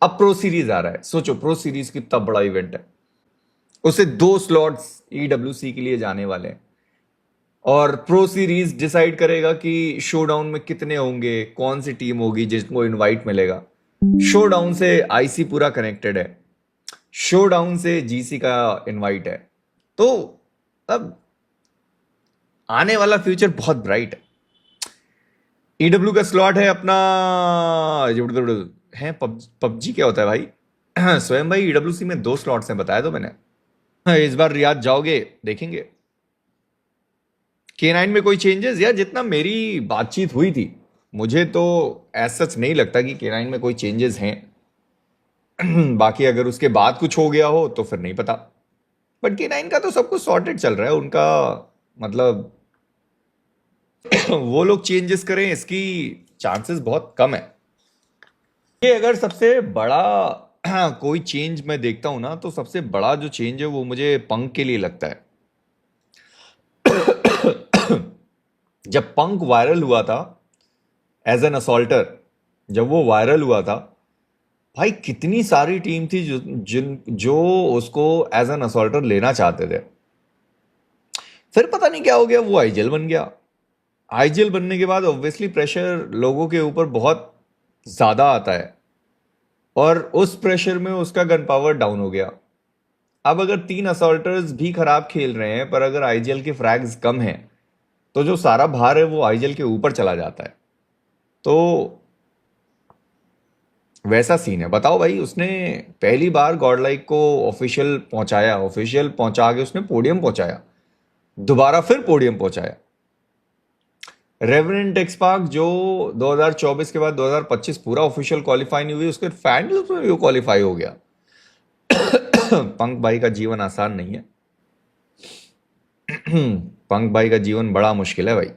अब pro series आ रहा है, सोचो प्रो सीरीज कितना बड़ा इवेंट है, उसे 2 स्लॉट्स ईडब्ल्यूसी के लिए जाने वाले हैं। और प्रो सीरीज डिसाइड करेगा कि शोडाउन में कितने होंगे, कौन सी टीम होगी जिसको इनवाइट मिलेगा। शोडाउन से आईसी पूरा कनेक्टेड है, शोडाउन से जीसी का इनवाइट है। तो अब आने वाला फ्यूचर बहुत ब्राइट है। ईडब्ल्यू का स्लॉट है अपना, है पबजी क्या होता है भाई? स्वयं भाई ईडब्ल्यूसी में 2 स्लॉट्स हैं, बताया तो मैंने। इस बार रियाद जाओगे, देखेंगे K9 में कोई चेंजेस। यार जितना मेरी बातचीत हुई थी, मुझे तो ऐसा सच नहीं लगता कि K9 में कोई चेंजेस हैं। बाकी अगर उसके बाद कुछ हो गया हो तो फिर नहीं पता। बट K9 का तो सब कुछ सॉर्टेड चल रहा है उनका, मतलब वो लोग चेंजेस करें इसकी चांसेस बहुत कम है। ये अगर सबसे बड़ा कोई चेंज मैं देखता हूं ना, तो सबसे बड़ा जो चेंज है वो मुझे पंक के लिए लगता है। जब पंक वायरल हुआ था एज एन असॉल्टर, जब वो वायरल हुआ था, भाई कितनी सारी टीम थी जो उसको एज एन असॉल्टर लेना चाहते थे। फिर पता नहीं क्या हो गया, वो आईजीएल बन गया। आईजीएल बनने के बाद ऑब्वियसली प्रेशर लोगों के ऊपर बहुत ज्यादा आता है, और उस प्रेशर में उसका गन पावर डाउन हो गया। अब अगर 3 असॉल्टर्स भी खराब खेल रहे हैं, पर अगर आईजीएल के फ्रैग्स कम हैं, तो जो सारा भार है वो आईजीएल के ऊपर चला जाता है। तो वैसा सीन है। बताओ भाई, उसने पहली बार गॉडलाइक को ऑफिशियल पहुंचाया, ऑफिशियल पहुंचा के उसने पोडियम पहुंचाया, दोबारा फिर पोडियम पहुंचाया। रेवरेंट एक्सपार्क जो 2024 के बाद 2025 पूरा ऑफिशियल क्वालिफाई नहीं हुई, उसके फाइनल्स में भी वो क्वालिफाई हो गया। पंक भाई का जीवन आसान नहीं है। पंक भाई का जीवन बड़ा मुश्किल है भाई।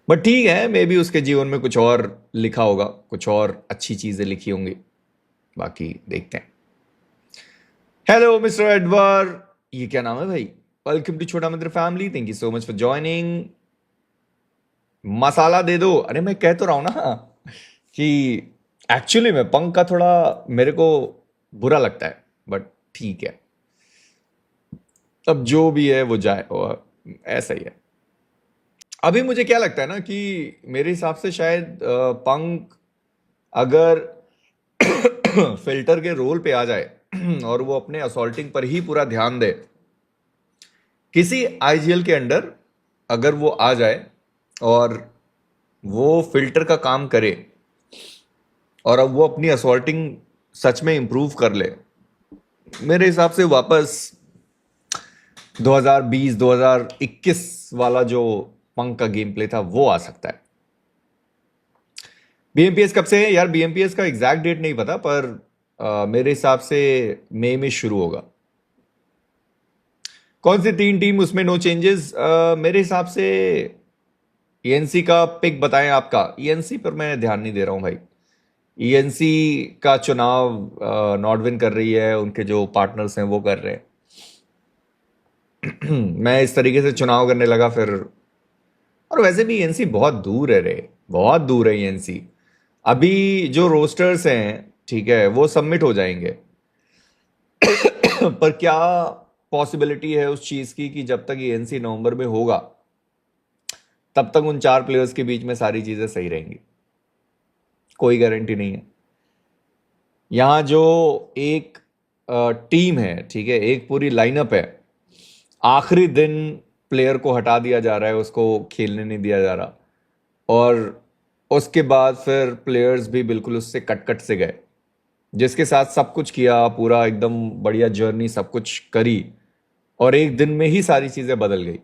बट ठीक है, मे बी उसके जीवन में कुछ और लिखा होगा, कुछ और अच्छी चीजें लिखी होंगी, बाकी देखते हैं। हेलो मिस्टर एडवर्ड, ये क्या नाम है भाई? Welcome to Chhota Mandir family, thank you so much for joining. मसाला दे दो। अरे मैं कह तो रहा हूं ना कि एक्चुअली में पंक का थोड़ा मेरे को बुरा लगता है, बट ठीक है, अब जो भी है वो जाए, और ऐसा ही है। अभी मुझे क्या लगता है ना कि मेरे हिसाब से शायद पंक अगर फिल्टर के रोल पे आ जाए और वो अपने असॉल्टिंग पर ही पूरा ध्यान दे, किसी आईजीएल के अंडर अगर वो आ जाए और वो फिल्टर का काम करे, और अब वो अपनी असॉल्टिंग सच में इंप्रूव कर ले, मेरे हिसाब से वापस 2020 2021 वाला जो पंक का गेम प्ले था वो आ सकता है। बीएमपीएस कब से है यार? बीएमपीएस का एग्जैक्ट डेट नहीं पता, पर मेरे हिसाब से मई में शुरू होगा। कौन सी 3 टीम उसमें नो चेंजेस? मेरे हिसाब से ईएनसी का पिक बताएं आपका। ईएनसी पर मैं ध्यान नहीं दे रहा हूं भाई। ईएनसी का चुनाव नॉटविन कर रही है, उनके जो पार्टनर्स हैं वो कर रहे हैं। मैं इस तरीके से चुनाव करने लगा फिर, और वैसे भी ईएनसी बहुत दूर है रे, बहुत दूर है ईएनसी। अभी जो रोस्टर्स हैं, ठीक है, वो सबमिट हो जाएंगे। पर क्या पॉसिबिलिटी है उस चीज की कि जब तक ईएनसी नवंबर में होगा तब तक उन 4 प्लेयर्स के बीच में सारी चीजें सही रहेंगी? कोई गारंटी नहीं है। यहां जो एक टीम है, ठीक है, एक पूरी लाइनअप है, आखिरी दिन प्लेयर को हटा दिया जा रहा है, उसको खेलने नहीं दिया जा रहा, और उसके बाद फिर प्लेयर्स भी बिल्कुल उससे कट कट से गए, जिसके साथ सब कुछ किया, पूरा एकदम बढ़िया जर्नी सब कुछ करी, और एक दिन में ही सारी चीजें बदल गई।